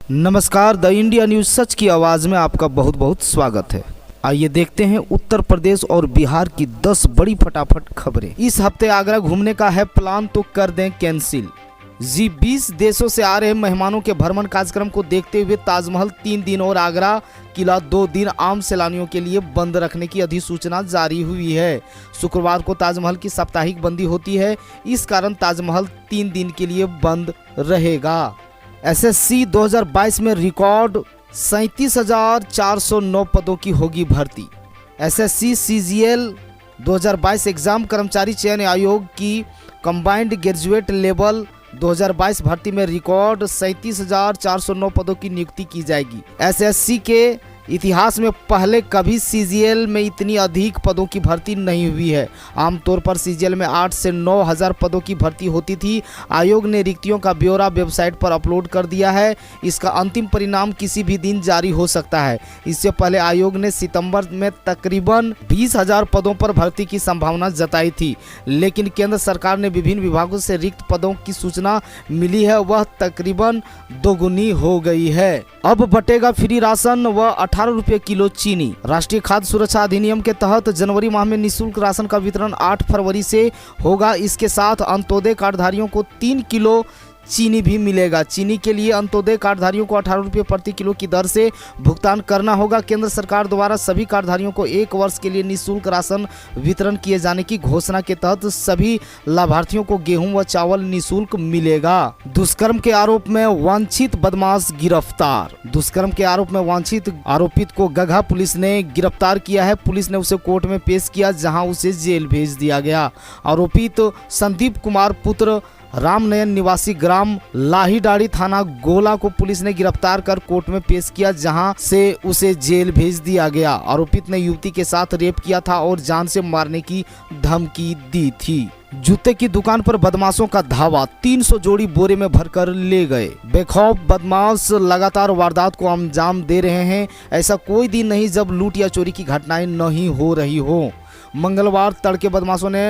नमस्कार, the India news सच की आवाज में आपका बहुत बहुत स्वागत है। आइए देखते हैं उत्तर प्रदेश और बिहार की 10 बड़ी फटाफट खबरें। इस हफ्ते आगरा घूमने का है प्लान तो कर दें कैंसिल। जी 20 देशों से आ रहे मेहमानों के भ्रमण कार्यक्रम को देखते हुए ताजमहल 3 दिन और आगरा किला 2 दिन आम सैलानियों के लिए बंद रखने की अधिसूचना जारी हुई है। शुक्रवार को ताजमहल की साप्ताहिक बंदी होती है, इस कारण ताजमहल 3 दिन के लिए बंद रहेगा। एसएससी 2022 में रिकॉर्ड 37,409 पदों की होगी भर्ती। एसएससी सीजीएल 2022 एग्जाम कर्मचारी चयन आयोग की कंबाइंड ग्रेजुएट लेवल 2022 भर्ती में रिकॉर्ड 37,409 पदों की नियुक्ति की जाएगी। एसएससी के इतिहास में पहले कभी सीजीएल में इतनी अधिक पदों की भर्ती नहीं हुई है। आमतौर पर सीजीएल में 8 से 9 हज़ार पदों की भर्ती होती थी। आयोग ने रिक्तियों का ब्यौरा वेबसाइट पर अपलोड कर दिया है। इसका अंतिम परिणाम किसी भी दिन जारी हो सकता है। इससे पहले आयोग ने सितंबर में तकरीबन 20,000 पदों पर भर्ती की संभावना जताई थी, लेकिन केंद्र सरकार ने विभिन्न विभागों से रिक्त पदों की सूचना मिली है, वह तकरीबन दोगुनी हो गई है। अब बटेगा फ्री राशन व 18 रुपये किलो चीनी। राष्ट्रीय खाद्य सुरक्षा अधिनियम के तहत जनवरी माह में निःशुल्क राशन का वितरण 8 फरवरी से होगा। इसके साथ अंत्योदय कार्डधारियों को 3 किलो चीनी भी मिलेगा। चीनी के लिए अंत्योदय कार्डधारियों को 18 रुपये प्रति किलो की दर से भुगतान करना होगा। केंद्र सरकार द्वारा सभी कार्डधारियों को 1 वर्ष के लिए निःशुल्क राशन वितरण किए जाने की घोषणा के तहत सभी लाभार्थियों को गेहूं व चावल निःशुल्क मिलेगा। दुष्कर्म के आरोप में वांछित बदमाश गिरफ्तार। दुष्कर्म के आरोप में वांछित आरोपित को गघा पुलिस ने गिरफ्तार किया है। पुलिस ने उसे कोर्ट में पेश किया, जहां उसे जेल भेज दिया गया। आरोपित संदीप कुमार पुत्र रामनयन निवासी ग्राम लाहीडाड़ी थाना गोला को पुलिस ने गिरफ्तार कर कोर्ट में पेश किया, जहां से उसे जेल भेज दिया गया। आरोपित ने युवती के साथ रेप किया था और जान से मारने की धमकी दी थी। जूते की दुकान पर बदमाशों का धावा, 300 जोड़ी बोरे में भरकर ले गए। बेखौफ बदमाश लगातार वारदात को अंजाम दे रहे हैं। ऐसा कोई दिन नहीं जब लूट या चोरी की घटनाएं नहीं हो रही हो। मंगलवार तड़के बदमाशों ने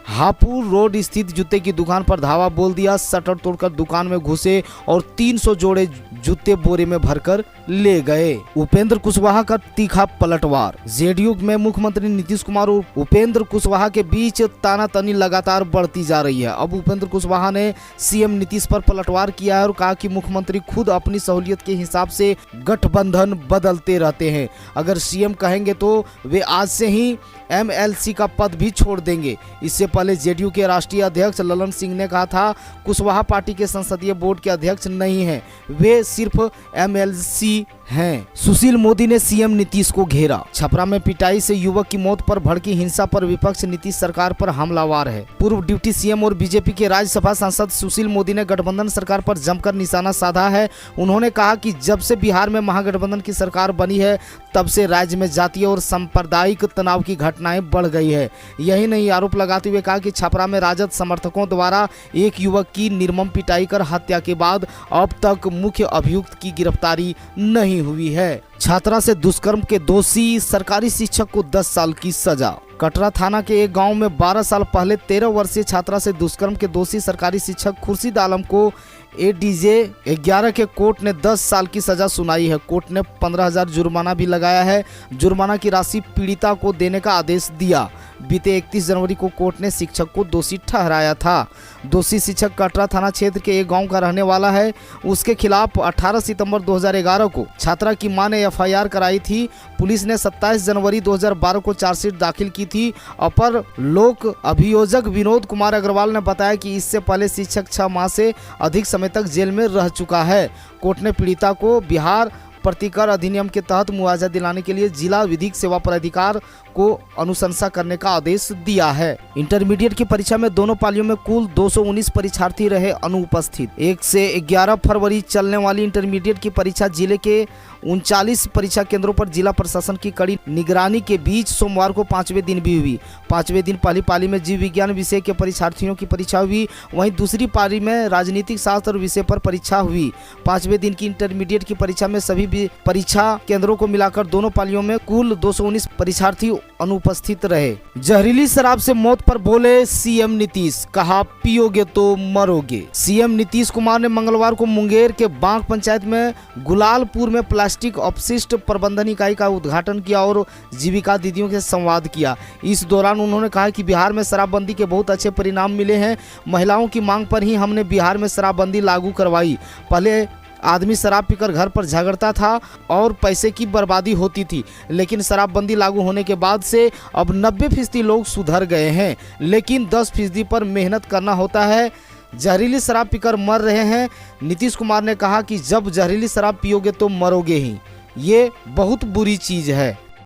हापुर रोड स्थित जूते की दुकान पर धावा बोल दिया। शटर तोड़कर दुकान में घुसे और 300 जोड़े जूते बोरे में भरकर ले गए। उपेंद्र कुशवाहा का तीखा पलटवार। जेडीयू में मुख्यमंत्री नीतीश कुमार और उपेंद्र कुशवाहा के बीच तानातनी लगातार बढ़ती जा रही है। अब उपेंद्र कुशवाहा ने सीएम नीतीश पर पलटवार किया है और कहा कि मुख्यमंत्री खुद अपनी सहूलियत के हिसाब से गठबंधन बदलते रहते हैं। अगर सीएम कहेंगे तो वे आज से ही एमएलसी का पद भी छोड़ देंगे। इससे पहले जेडीयू के राष्ट्रीय अध्यक्ष ललन सिंह ने कहा था, कुशवाहा पार्टी के संसदीय बोर्ड के अध्यक्ष नहीं हैं, वे सिर्फ एमएलसी हैं। सुशील मोदी ने सीएम नीतीश को घेरा। छपरा में पिटाई से युवक की मौत पर भड़की हिंसा पर विपक्ष नीतीश सरकार पर हमलावर है। पूर्व डिप्टी सीएम और बीजेपी के राज्यसभा सांसद सुशील मोदी ने गठबंधन सरकार पर जमकर निशाना साधा है। उन्होंने कहा कि जब से बिहार में महागठबंधन की सरकार बनी है, तब से राज्य में जातीय और सांप्रदायिक तनाव की घटनाएं बढ़ गई है। यही नहीं, आरोप लगाते हुए कहा कि छपरा में राजद समर्थकों द्वारा एक युवक की निर्मम पिटाई कर हत्या के बाद अब तक मुख्य अभियुक्त की गिरफ्तारी नहीं हुई है। छात्रा से दुष्कर्म के दोषी सरकारी शिक्षक को 10 साल की सजा। कटरा थाना के एक गांव में 12 साल पहले 13 वर्षीय छात्रा से दुष्कर्म के दोषी सरकारी शिक्षक खुर्शीद आलम को एडीजे 11 के कोर्ट ने 10 साल की सजा सुनाई है। कोर्ट ने 15,000 जुर्माना भी लगाया है। जुर्माना की राशि पीड़िता को देने का आदेश दिया। बीते 31 जनवरी को कोर्ट ने शिक्षक को दोषी ठहराया था। दोषी शिक्षक कटरा थाना क्षेत्र के एक गांव का रहने वाला है। उसके खिलाफ 18 सितंबर 2011 को छात्रा की मां ने एफआईआर कराई थी। पुलिस ने 27 जनवरी 2012 को चार्जशीट दाखिल की थी। अपर लोक अभियोजक विनोद कुमार अग्रवाल ने बताया कि इससे पहले शिक्षक 6 माह से अधिक समय तक जेल में रह चुका है। कोर्ट ने पीड़िता को बिहार प्रतिकर अधिनियम के तहत मुआवजा दिलाने के लिए जिला विधिक सेवा प्राधिकार को अनुशंसा करने का आदेश दिया है। इंटरमीडिएट की परीक्षा में दोनों पालियों में कुल 219 परीक्षार्थी रहे अनुपस्थित। 1 से 11 फरवरी चलने वाली इंटरमीडिएट की परीक्षा जिले के 39 परीक्षा केंद्रों पर जिला प्रशासन की कड़ी निगरानी के बीच सोमवार को 5वें दिन भी हुई। 5वें दिन पहली पाली में जीव विज्ञान विषय के परीक्षार्थियों की परीक्षा हुई, वहीं दूसरी पाली में राजनीतिक शास्त्र विषय पर परीक्षा हुई। 5वें दिन की इंटरमीडिएट की परीक्षा में सभी परीक्षा केंद्रों को मिलाकर दोनों पालियों में कुल 219 परीक्षार्थी अनुपस्थित रहे। जहरीली शराब से मौत पर बोले सीएम नीतीश, कहा पियोगे तो मरोगे। सीएम नीतीश कुमार ने मंगलवार को मुंगेर के बांक पंचायत में गुलालपुर में प्लास्टिक अपशिष्ट प्रबंधन इकाई का उद्घाटन किया और जीविका दीदियों के संवाद किया। इस दौरान उन्होंने कहा कि बिहार में शराबबंदी के बहुत अच्छे परिणाम मिले हैं। महिलाओं की मांग पर ही हमने बिहार में शराबबंदी लागू करवाई। पहले आदमी शराब पीकर घर पर झगड़ता था और पैसे की बर्बादी होती थी, लेकिन शराबबंदी लागू होने के बाद से अब 90% लोग सुधर गए हैं, लेकिन 10% पर मेहनत करना होता है। जहरीली शराब पीकर मर रहे हैं। नीतीश कुमार ने कहा कि जब जहरीली शराब पियोगे तो मरोगे ही, ये बहुत बुरी चीज़ है।